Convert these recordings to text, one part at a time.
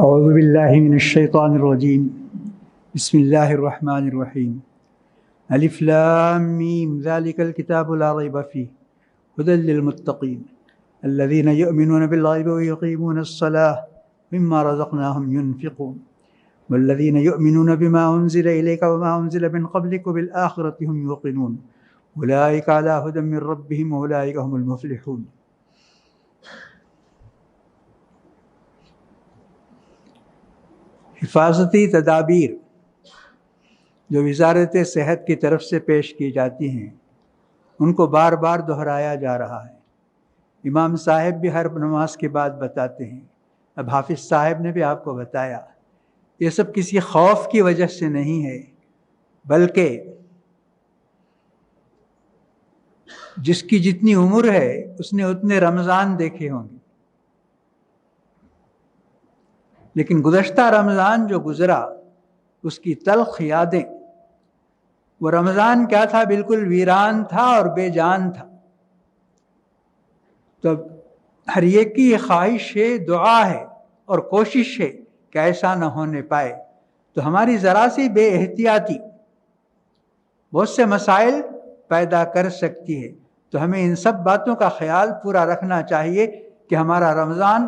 اعوذ باللہ من الشیطان الرجیم بسم اللہ الرحمن الرحیم الف لام میم ذالک الکتاب لا ریب فیہ ھدی للمتقین الذین یؤمنون بالغیب ویقیمون الصلاة مما رزقناہم ینفقون والذین یؤمنون بما انزل الیک وما انزل من قبلک وبالآخرۃ هم یوقنون اولئک علی ھدی من ربہم واولئک هم المفلحون۔ حفاظتی تدابیر جو وزارت صحت کی طرف سے پیش کی جاتی ہیں ان کو بار بار دہرایا جا رہا ہے۔ امام صاحب بھی ہر نماز کے بعد بتاتے ہیں، اب حافظ صاحب نے بھی آپ کو بتایا۔ یہ سب کسی خوف کی وجہ سے نہیں ہے، بلکہ جس کی جتنی عمر ہے اس نے اتنے رمضان دیکھے ہوں گے، لیکن گزشتہ رمضان جو گزرا اس کی تلخ یادیں، وہ رمضان کیا تھا؟ بالکل ویران تھا اور بے جان تھا۔ تو ہر ایک کی یہ خواہش ہے، دعا ہے اور کوشش ہے کہ ایسا نہ ہونے پائے۔ تو ہماری ذرا سی بے احتیاطی بہت سے مسائل پیدا کر سکتی ہے، تو ہمیں ان سب باتوں کا خیال پورا رکھنا چاہیے کہ ہمارا رمضان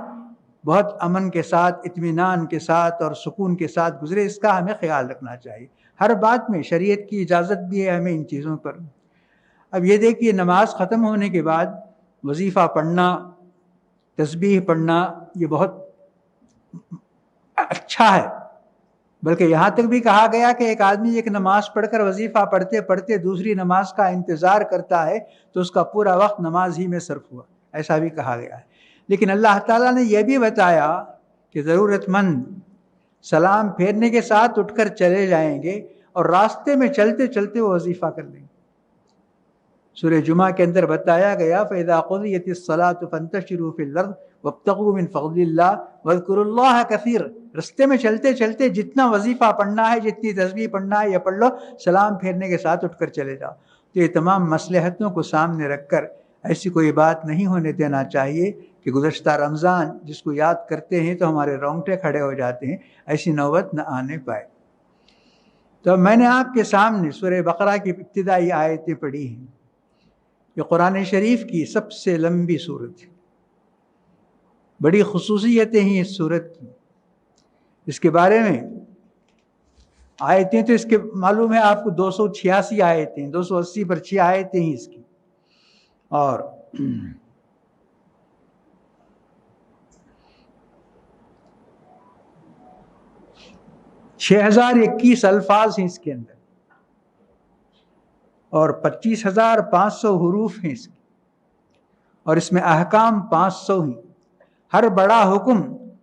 بہت امن کے ساتھ، اطمینان کے ساتھ اور سکون کے ساتھ گزرے، اس کا ہمیں خیال رکھنا چاہیے۔ ہر بات میں شریعت کی اجازت بھی ہے ہمیں ان چیزوں پر۔ اب یہ دیکھیے، نماز ختم ہونے کے بعد وظیفہ پڑھنا، تسبیح پڑھنا، یہ بہت اچھا ہے، بلکہ یہاں تک بھی کہا گیا کہ ایک آدمی ایک نماز پڑھ کر وظیفہ پڑھتے پڑھتے دوسری نماز کا انتظار کرتا ہے تو اس کا پورا وقت نماز ہی میں صرف ہوا، ایسا بھی کہا گیا ہے۔ لیکن اللہ تعالیٰ نے یہ بھی بتایا کہ ضرورت مند سلام پھیرنے کے ساتھ اٹھ کر چلے جائیں گے اور راستے میں چلتے چلتے وہ وظیفہ کر لیں گے۔ سورہ جمعہ کے اندر بتایا گیا فَإِذَا قُضِيَتِ الصَّلَاةُ فَانتَشِرُوا فِي الْأَرْضِ وَابْتَغُوا مِن فَضْلِ اللَّهِ وَاذْكُرُوا اللَّهَ كَثِيرًا۔ رستے میں چلتے چلتے جتنا وظیفہ پڑھنا ہے، جتنی تسبیح پڑھنا ہے، یہ پڑھ لو، سلام پھیرنے کے ساتھ اٹھ کر چلے جاؤ۔ تو یہ تمام مصلحتوں کو سامنے رکھ کر ایسی کوئی بات نہیں ہونے دینا چاہیے کہ گزشتہ رمضان جس کو یاد کرتے ہیں تو ہمارے رونگٹے کھڑے ہو جاتے ہیں، ایسی نوبت نہ آنے پائے۔ تو میں نے آپ کے سامنے سورہ بقرہ کی ابتدائی آیتیں پڑھی ہیں۔ یہ قرآن شریف کی سب سے لمبی سورت ہے، بڑی خصوصیتیں ہیں اس سورت کی۔ اس کے بارے میں آیتیں تو اس کے معلوم ہے آپ کو 286 آیتیں، 280 پر 6 آیتیں ہیں اس کی، اور 6021 الفاظ ہیں اس کے اندر، اور 25,500 حروف ہیں اس کے، اور اس میں احکام 500 ہیں۔ ہر بڑا حکم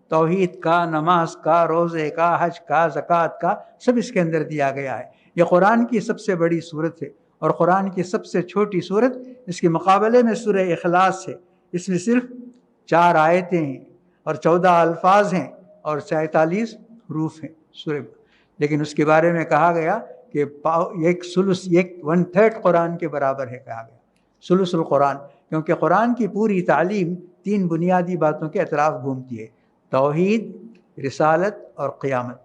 توحید کا، نماز کا، روزے کا، حج کا، زکوٰۃ کا، سب اس کے اندر دیا گیا ہے۔ یہ قرآن کی سب سے بڑی سورت ہے، اور قرآن کی سب سے چھوٹی سورت اس کے مقابلے میں سورہ اخلاص ہے۔ اس میں صرف 4 آیتیں ہیں اور 14 الفاظ ہیں اور 47 حروف ہیں سورہ، لیکن اس کے بارے میں کہا گیا کہ ایک ثلث، 1/3 قرآن کے برابر ہے کہا گیا، ثلث القرآن، کیونکہ قرآن کی پوری تعلیم 3 بنیادی باتوں کے اطراف گھومتی ہے: توحید، رسالت اور قیامت۔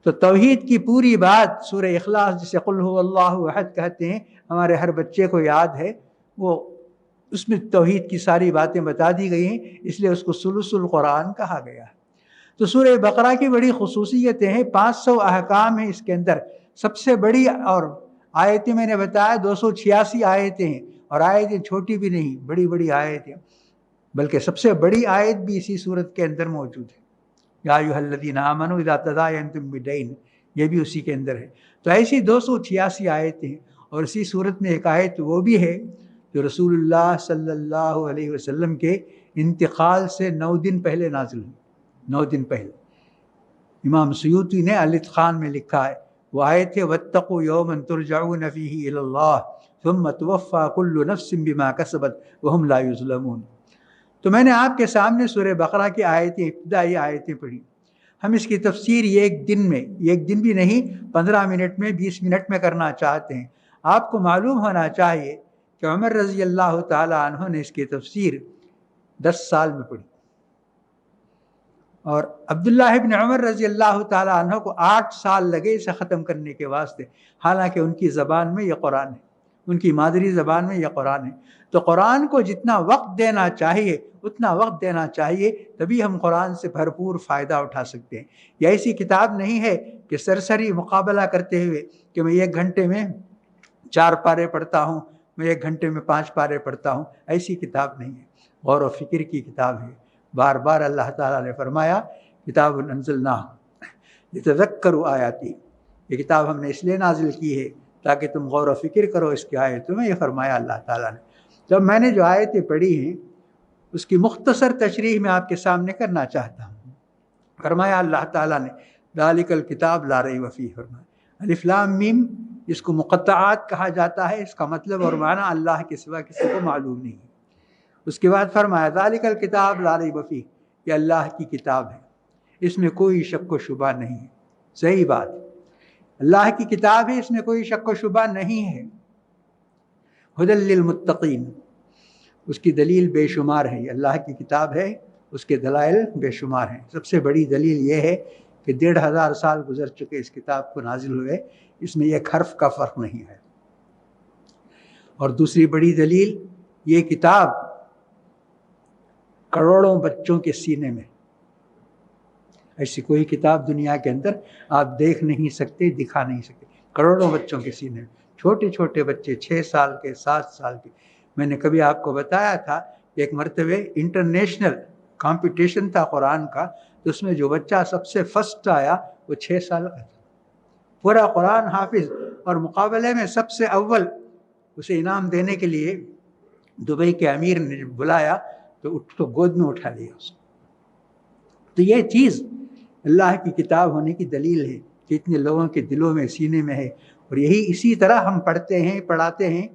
تو توحید کی پوری بات سورہ اخلاص، جسے قل هو اللہ احد کہتے ہیں، ہمارے ہر بچے کو یاد ہے، وہ اس میں توحید کی ساری باتیں بتا دی گئی ہیں، اس لیے اس کو ثلث القرآن کہا گیا ہے۔ تو سورہ بقرہ کی بڑی خصوصیتیں ہیں، 500 احکام ہیں اس کے اندر۔ سب سے بڑی اور آیتیں میں نے بتایا 286 آیتیں ہیں، اور آیتیں چھوٹی بھی نہیں، بڑی بڑی آیتیں، بلکہ سب سے بڑی آیت بھی اسی صورت کے اندر موجود ہے، یا ایھا الذین آمنوا اذا تداینتم بدین، یہ بھی اسی کے اندر ہے۔ تو ایسی 286 آیتیں ہیں، اور اسی صورت میں ایک آیت وہ بھی ہے جو رسول اللہ صلی اللہ علیہ وسلم کے انتقال سے 9 دن پہلے نازل ہوئی، 9 دن پہلے۔ امام سیوطی نے الاتقان میں لکھا ہے، وہ آیت ہے واتقوا یوما ترجعون فیہ الی اللہ ثم توفی کل نفس بما کسبت وہم لا یظلمون۔ تو میں نے آپ کے سامنے سورہ بقرہ کی آیتیں، ابتدائی آیتیں پڑھی۔ ہم اس کی تفسیر ایک دن میں، ایک دن بھی نہیں، 15 منٹ میں، 20 منٹ میں کرنا چاہتے ہیں۔ آپ کو معلوم ہونا چاہیے کہ عمر رضی اللہ تعالی عنہ نے اس کی تفسیر 10 سال میں پڑھی، اور عبداللہ ابن عمر رضی اللہ تعالیٰ عنہ کو 8 سال لگے اسے ختم کرنے کے واسطے، حالانکہ ان کی زبان میں یہ قرآن ہے، ان کی مادری زبان میں یہ قرآن ہے۔ تو قرآن کو جتنا وقت دینا چاہیے اتنا وقت دینا چاہیے، تبھی ہم قرآن سے بھرپور فائدہ اٹھا سکتے ہیں۔ یہ ایسی کتاب نہیں ہے کہ سرسری مقابلہ کرتے ہوئے کہ میں 1 گھنٹے میں 4 پارے پڑھتا ہوں، میں 1 گھنٹے میں 5 پارے پڑھتا ہوں، ایسی کتاب نہیں ہے، غور و فکر کی کتاب ہے۔ بار بار اللہ تعالیٰ نے فرمایا کتاب انزلناہ لتذکروا آیاتی، یہ کتاب ہم نے اس لیے نازل کی ہے تاکہ تم غور و فکر کرو اس کی آیتوں میں، یہ فرمایا اللہ تعالیٰ نے۔ جب میں نے جو آیتیں پڑھی ہیں اس کی مختصر تشریح میں آپ کے سامنے کرنا چاہتا ہوں۔ فرمایا اللہ تعالیٰ نے ذالک الکتاب لا ریب فیہ، فرمایا الف لام میم، جس کو مقطعات کہا جاتا ہے، اس کا مطلب اور معنی اللہ کے سوا کسی کو معلوم نہیں ہے۔ اس کے بعد فرمایا ذالک الکتاب لا ریب فیہ، یہ اللہ کی کتاب ہے، اس میں کوئی شک و شبہ نہیں ہے۔ صحیح بات، اللہ کی کتاب ہے، اس میں کوئی شک و شبہ نہیں ہے۔ ھدی للمتقین، اس کی دلیل بے شمار ہے، یہ اللہ کی کتاب ہے، اس کے دلائل بے شمار ہیں۔ سب سے بڑی دلیل یہ ہے کہ 1500 سال گزر چکے اس کتاب کو نازل ہوئے، اس میں ایک حرف کا فرق نہیں ہے۔ اور دوسری بڑی دلیل، یہ کتاب کروڑوں بچوں کے سینے میں، ایسی کوئی کتاب دنیا کے اندر آپ دیکھ نہیں سکتے، دکھا نہیں سکتے، کروڑوں بچوں کے سینے میں، چھوٹے چھوٹے بچے 6 سال کے، 7 سال کے۔ میں نے کبھی آپ کو بتایا تھا کہ ایک مرتبہ انٹرنیشنل کمپٹیشن تھا قرآن کا، تو اس میں جو بچہ سب سے فرسٹ آیا وہ 6 سال کا تھا، پورا قرآن حافظ، اور مقابلے میں سب سے اول اسے انعام دینے کے لیے دبئی کے امیر نے بلایا تو گود میں اٹھا لیا اس کو۔ تو یہ چیز اللہ کی کتاب ہونے کی دلیل ہے کہ اتنے لوگوں کے دلوں میں، سینے میں ہے۔ اور یہی اسی طرح ہم پڑھتے ہیں، پڑھاتے ہیں،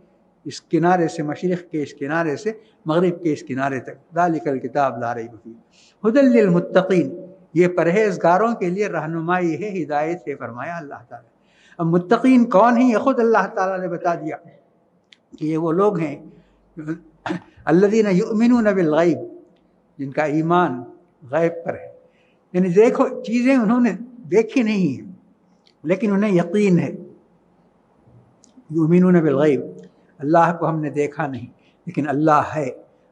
اس کنارے سے مشرق کے اس کنارے سے مغرب کے اس کنارے تک۔ ذالک الکتاب لا ریب فیہ ھدی للمتقین، یہ پرہیزگاروں کے لیے رہنمائی ہے، ہدایت ہے، فرمایا اللہ تعالیٰ۔ اب متقین کون ہیں، یہ خود اللہ تعالیٰ نے بتا دیا کہ یہ وہ لوگ ہیں الذین یؤمنون بالغیب، جن کا ایمان غیب پر ہے، یعنی دیکھو چیزیں انہوں نے دیکھی نہیں ہیں لیکن انہیں یقین ہے۔ یؤمنون بالغیب، اللہ کو ہم نے دیکھا نہیں لیکن اللہ ہے،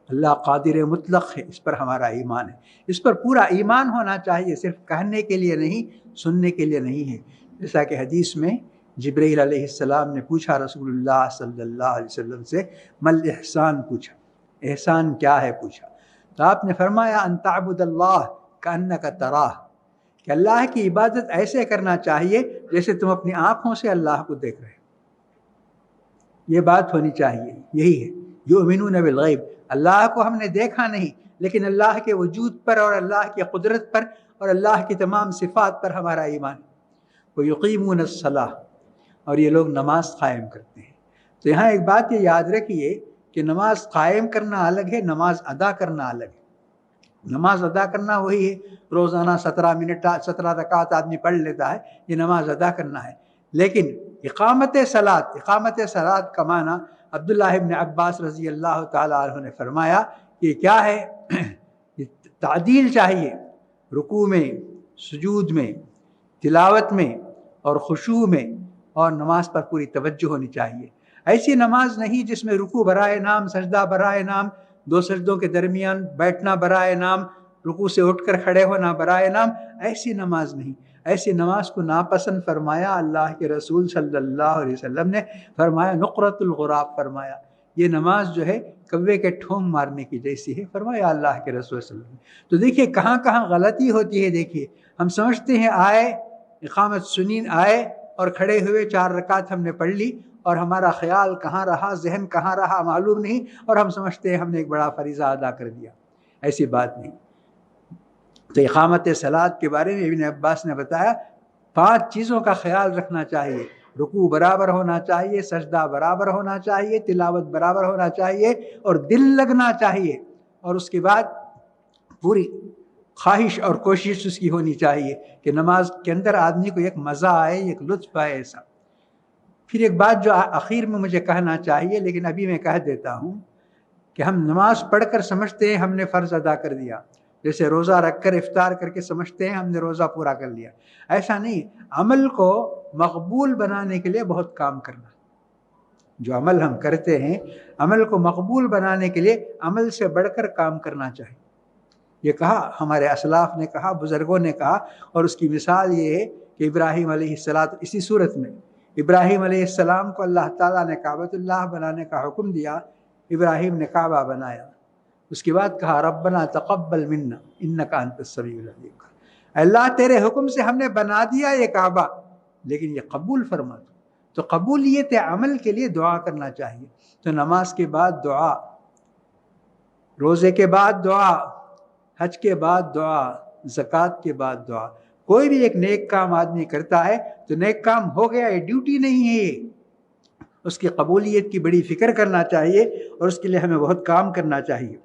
اللہ قادر مطلق ہے، اس پر ہمارا ایمان ہے۔ اس پر پورا ایمان ہونا چاہیے، صرف کہنے کے لیے نہیں، سننے کے لیے نہیں ہے۔ جیسا کہ حدیث میں جبرائیل علیہ السلام نے پوچھا رسول اللہ صلی اللہ علیہ وسلم سے، مل احسان، پوچھا احسان کیا ہے پوچھا، تو آپ نے فرمایا ان تعبد اللہ کأنک تراہ، کہ اللہ کی عبادت ایسے کرنا چاہیے جیسے تم اپنی آنکھوں سے اللہ کو دیکھ رہے ہو۔ یہ بات ہونی چاہیے، یہی ہے یؤمنون بالغیب، اللہ کو ہم نے دیکھا نہیں لیکن اللہ کے وجود پر اور اللہ کی قدرت پر اور اللہ کی تمام صفات پر ہمارا ایمان ہے۔ ویقیمون الصلاۃ، اور یہ لوگ نماز قائم کرتے ہیں۔ تو یہاں ایک بات یہ یاد رکھیے کہ نماز قائم کرنا الگ ہے، نماز ادا کرنا الگ ہے۔ نماز ادا کرنا وہی ہے، روزانہ 17 رکعت آدمی پڑھ لیتا ہے، یہ نماز ادا کرنا ہے۔ لیکن اقامت صلاۃ کا معنی عبداللہ ابن عباس رضی اللہ تعالیٰ عنہ نے فرمایا کہ کیا ہے، تعدیل چاہیے رکوع میں، سجود میں، تلاوت میں اور خشوع میں، اور نماز پر پوری توجہ ہونی چاہیے۔ ایسی نماز نہیں جس میں رکوع برائے نام، سجدہ برائے نام، 2 سجدوں کے درمیان بیٹھنا برائے نام، رکوع سے اٹھ کر کھڑے ہونا برائے نام، ایسی نماز نہیں۔ ایسی نماز کو ناپسند فرمایا اللہ کے رسول صلی اللہ علیہ وسلم نے، فرمایا نقرۃ الغراب، فرمایا یہ نماز جو ہے کوے کے ٹھونگ مارنے کی جیسی ہے، فرمایا اللہ کے رسول صلی اللہ علیہ وسلم۔ تو دیکھیے کہاں کہاں غلطی ہوتی ہے۔ دیکھیے ہم سمجھتے ہیں آئے اقامت سنین، آئے اور کھڑے ہوئے 4 رکعت ہم نے پڑھ لی، اور ہمارا خیال کہاں رہا، ذہن کہاں رہا معلوم نہیں، اور ہم سمجھتے ہیں ہم نے ایک بڑا فریضہ ادا کر دیا۔ ایسی بات نہیں۔ تو اقامت صلاۃ کے بارے میں ابن عباس نے بتایا 5 چیزوں کا خیال رکھنا چاہیے، رکوع برابر ہونا چاہیے، سجدہ برابر ہونا چاہیے، تلاوت برابر ہونا چاہیے، اور دل لگنا چاہیے، اور اس کے بعد پوری خواہش اور کوشش اس کی ہونی چاہیے کہ نماز کے اندر آدمی کو ایک مزہ آئے، ایک لطف آئے ایسا۔ پھر ایک بات جو آخر میں مجھے کہنا چاہیے لیکن ابھی میں کہہ دیتا ہوں کہ ہم نماز پڑھ کر سمجھتے ہیں ہم نے فرض ادا کر دیا، جیسے روزہ رکھ کر افطار کر کے سمجھتے ہیں ہم نے روزہ پورا کر لیا، ایسا نہیں. عمل کو مقبول بنانے کے لیے بہت کام کرنا. جو عمل ہم کرتے ہیں عمل کو مقبول بنانے کے لیے عمل سے بڑھ کر کام کرنا چاہیے. یہ کہا ہمارے اسلاف نے کہا، بزرگوں نے کہا، اور اس کی مثال یہ ہے کہ ابراہیم علیہ السلام، اسی صورت میں ابراہیم علیہ السلام کو اللہ تعالیٰ نے کعبۃ اللہ بنانے کا حکم دیا. ابراہیم نے کعبہ بنایا، اس کے بعد کہا ربنا تقبل منا انک انت السمیع العلیم. اللہ تیرے حکم سے ہم نے بنا دیا یہ کعبہ، لیکن یہ قبول فرما. تو قبولیت عمل کے لیے دعا کرنا چاہیے. تو نماز کے بعد دعا، روزے کے بعد دعا، حج کے بعد دعا، زکوٰۃ کے بعد دعا. کوئی بھی ایک نیک کام آدمی کرتا ہے تو نیک کام ہو گیا، یہ ڈیوٹی نہیں ہے. یہ اس کی قبولیت کی بڑی فکر کرنا چاہیے اور اس کے لیے ہمیں بہت کام کرنا چاہیے.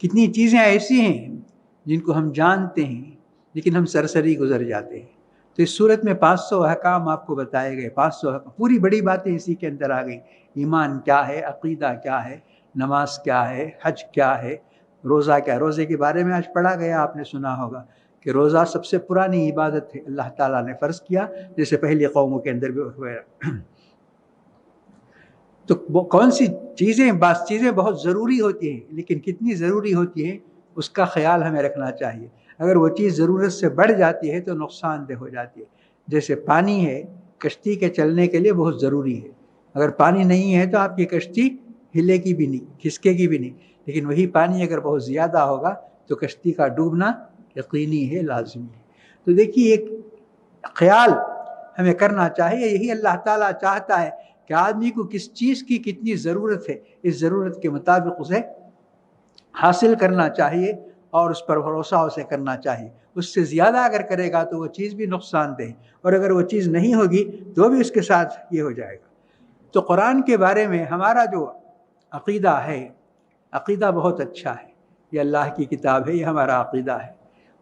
کتنی چیزیں ایسی ہیں جن کو ہم جانتے ہیں لیکن ہم سرسری گزر جاتے ہیں. تو اس صورت میں 500 احکام آپ کو بتائے گئے. 500 پوری بڑی باتیں اسی کے اندر آ گئیں. ایمان کیا ہے، عقیدہ کیا ہے، نماز کیا ہے، حج کیا ہے، روزہ کیا ہے. روزے کے بارے میں آج پڑھا گیا، آپ نے سنا ہوگا کہ روزہ سب سے پرانی عبادت ہے، اللہ تعالیٰ نے فرض کیا، جیسے پہلی قوموں کے اندر بھی ہوا. تو کون سی چیزیں، بعض چیزیں بہت ضروری ہوتی ہیں، لیکن کتنی ضروری ہوتی ہیں اس کا خیال ہمیں رکھنا چاہیے. اگر وہ چیز ضرورت سے بڑھ جاتی ہے تو نقصان دہ ہو جاتی ہے. جیسے پانی ہے، کشتی کے چلنے کے لیے بہت ضروری ہے. اگر پانی نہیں ہے تو آپ کی کشتی ہلے کی بھی نہیں، کھسکے کی بھی نہیں. لیکن وہی پانی اگر بہت زیادہ ہوگا تو کشتی کا ڈوبنا یقینی ہے، لازمی ہے. تو دیکھیے ایک خیال ہمیں کرنا چاہیے. یہی اللہ تعالیٰ چاہتا ہے کہ آدمی کو کس چیز کی کتنی ضرورت ہے، اس ضرورت کے مطابق اسے حاصل کرنا چاہیے اور اس پر بھروسہ اسے کرنا چاہیے. اس سے زیادہ اگر کرے گا تو وہ چیز بھی نقصان دہ، اور اگر وہ چیز نہیں ہوگی تو بھی اس کے ساتھ یہ ہو جائے گا. تو قرآن کے بارے میں ہمارا جو عقیدہ ہے، عقیدہ بہت اچھا ہے. یہ اللہ کی کتاب ہے، یہ ہمارا عقیدہ ہے،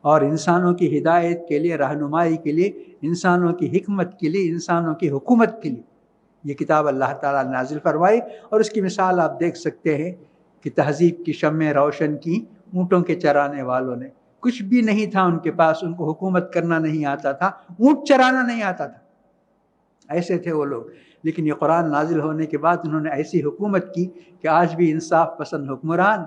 اور انسانوں کی ہدایت کے لیے، رہنمائی کے لیے، انسانوں کی حکمت کے لیے، انسانوں کی حکومت کے لیے یہ کتاب اللہ تعالیٰ نے نازل فرمائی. اور اس کی مثال آپ دیکھ سکتے ہیں کہ تہذیب کی شمع روشن کی اونٹوں کے چرانے والوں نے. کچھ بھی نہیں تھا ان کے پاس، ان کو حکومت کرنا نہیں آتا تھا، اونٹ چرانا نہیں آتا تھا، ایسے تھے وہ لوگ. لیکن یہ قرآن نازل ہونے کے بعد انہوں نے ایسی حکومت کی کہ آج بھی انصاف پسند حکمران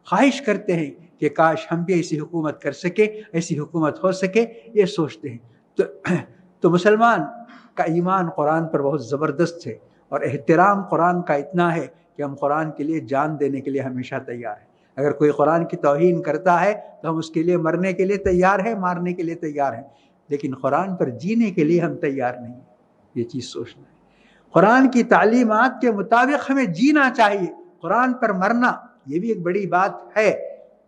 خواہش کرتے ہیں کہ کاش ہم بھی ایسی حکومت کر سکے، ایسی حکومت ہو سکے، یہ سوچتے ہیں. تو مسلمان کا ایمان قرآن پر بہت زبردست ہے، اور احترام قرآن کا اتنا ہے کہ ہم قرآن کے لیے جان دینے کے لیے ہمیشہ تیار ہیں. اگر کوئی قرآن کی توہین کرتا ہے تو ہم اس کے لیے مرنے کے لیے تیار ہیں، مارنے کے لیے تیار ہیں، لیکن قرآن پر جینے کے لیے ہم تیار نہیں. یہ چیز سوچنا ہے. قرآن کی تعلیمات کے مطابق ہمیں جینا چاہیے. قرآن پر مرنا یہ بھی ایک بڑی بات ہے،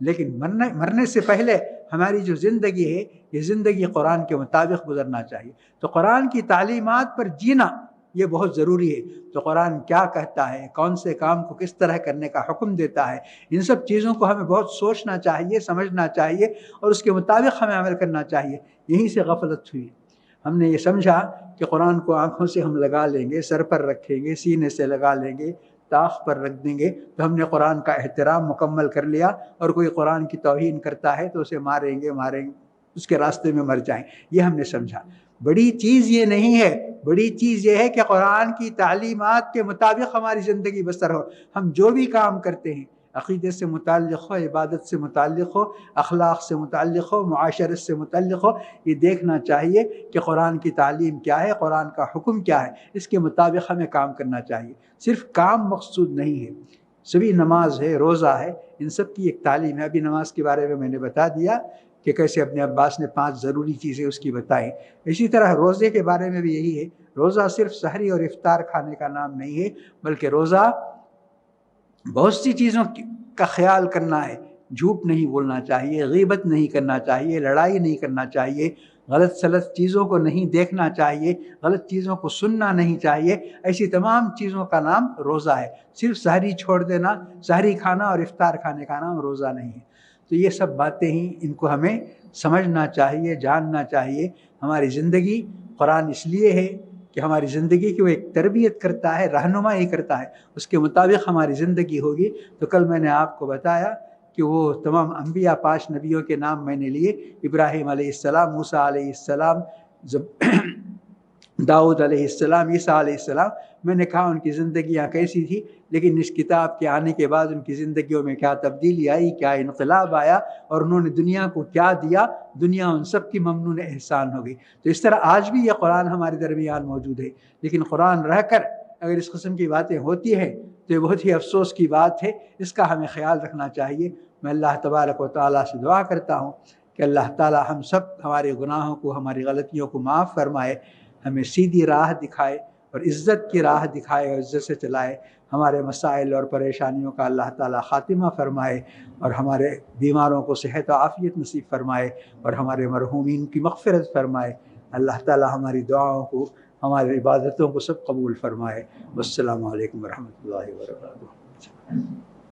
لیکن مرنے سے پہلے ہماری جو زندگی ہے یہ زندگی قرآن کے مطابق گزرنا چاہیے. تو قرآن کی تعلیمات پر جینا یہ بہت ضروری ہے. تو قرآن کیا کہتا ہے، کون سے کام کو کس طرح کرنے کا حکم دیتا ہے، ان سب چیزوں کو ہمیں بہت سوچنا چاہیے، سمجھنا چاہیے، اور اس کے مطابق ہمیں عمل کرنا چاہیے. یہیں سے غفلت ہوئی. ہم نے یہ سمجھا کہ قرآن کو آنکھوں سے ہم لگا لیں گے، سر پر رکھیں گے، سینے سے لگا لیں گے، طاق پر رکھ دیں گے تو ہم نے قرآن کا احترام مکمل کر لیا. اور کوئی قرآن کی توہین کرتا ہے تو اسے ماریں گے، اس کے راستے میں مر جائیں، یہ ہم نے سمجھا. بڑی چیز یہ نہیں ہے، بڑی چیز یہ ہے کہ قرآن کی تعلیمات کے مطابق ہماری زندگی بسر ہو. ہم جو بھی کام کرتے ہیں، عقیدے سے متعلق ہو، عبادت سے متعلق ہو، اخلاق سے متعلق ہو، معاشرت سے متعلق ہو، یہ دیکھنا چاہیے کہ قرآن کی تعلیم کیا ہے، قرآن کا حکم کیا ہے، اس کے مطابق ہمیں کام کرنا چاہیے. صرف کام مقصود نہیں ہے، سبھی نماز ہے، روزہ ہے، ان سب کی ایک تعلیم ہے. ابھی نماز کے بارے میں نے بتا دیا کہ کیسے ابن عباس نے 5 ضروری چیزیں اس کی بتائیں. اسی طرح روزے کے بارے میں بھی یہی ہے. روزہ صرف سحری اور افطار کھانے کا نام نہیں ہے، بلکہ روزہ بہت سی چیزوں کا خیال کرنا ہے. جھوٹ نہیں بولنا چاہیے، غیبت نہیں کرنا چاہیے، لڑائی نہیں کرنا چاہیے، غلط سلط چیزوں کو نہیں دیکھنا چاہیے، غلط چیزوں کو سننا نہیں چاہیے. ایسی تمام چیزوں کا نام روزہ ہے. صرف سحری چھوڑ دینا، سحری کھانا اور افطار کھانے کا نام روزہ نہیں ہے. تو یہ سب باتیں ہیں، ان کو ہمیں سمجھنا چاہیے، جاننا چاہیے. ہماری زندگی قرآن اس لیے ہے کہ کہ ہماری زندگی کی وہ ایک تربیت کرتا ہے، رہنمائی کرتا ہے، اس کے مطابق ہماری زندگی ہوگی۔ تو کل میں نے آپ کو بتایا کہ وہ تمام انبیاء، 5 نبیوں کے نام میں نے لیے، ابراہیم علیہ السلام، موسیٰ علیہ السلام، داؤد علیہ السلام، عیسیٰ علیہ السلام۔ میں نے کہا ان کی زندگیاں کیسی تھی، لیکن اس کتاب کے آنے کے بعد ان کی زندگیوں میں کیا تبدیلی آئی، کیا انقلاب آیا، اور انہوں نے دنیا کو کیا دیا، دنیا ان سب کی ممنون احسان ہو گئی۔ تو اس طرح آج بھی یہ قرآن ہمارے درمیان موجود ہے، لیکن قرآن رہ کر اگر اس قسم کی باتیں ہوتی ہیں تو یہ بہت ہی افسوس کی بات ہے، اس کا ہمیں خیال رکھنا چاہیے۔ میں اللہ تبارک و تعالیٰ سے دعا کرتا ہوں کہ اللہ تعالیٰ ہم سب ہمارے گناہوں کو، ہماری غلطیوں کو معاف فرمائے، ہمیں سیدھی راہ دکھائے اور عزت کی راہ دکھائے اور عزت سے چلائے، ہمارے مسائل اور پریشانیوں کا اللہ تعالیٰ خاتمہ فرمائے، اور ہمارے بیماروں کو صحت و عافیت نصیب فرمائے، اور ہمارے مرحومین کی مغفرت فرمائے۔ اللہ تعالیٰ ہماری دعاؤں کو، ہماری عبادتوں کو سب قبول فرمائے۔ والسلام علیکم ورحمۃ اللہ وبرکاتہ۔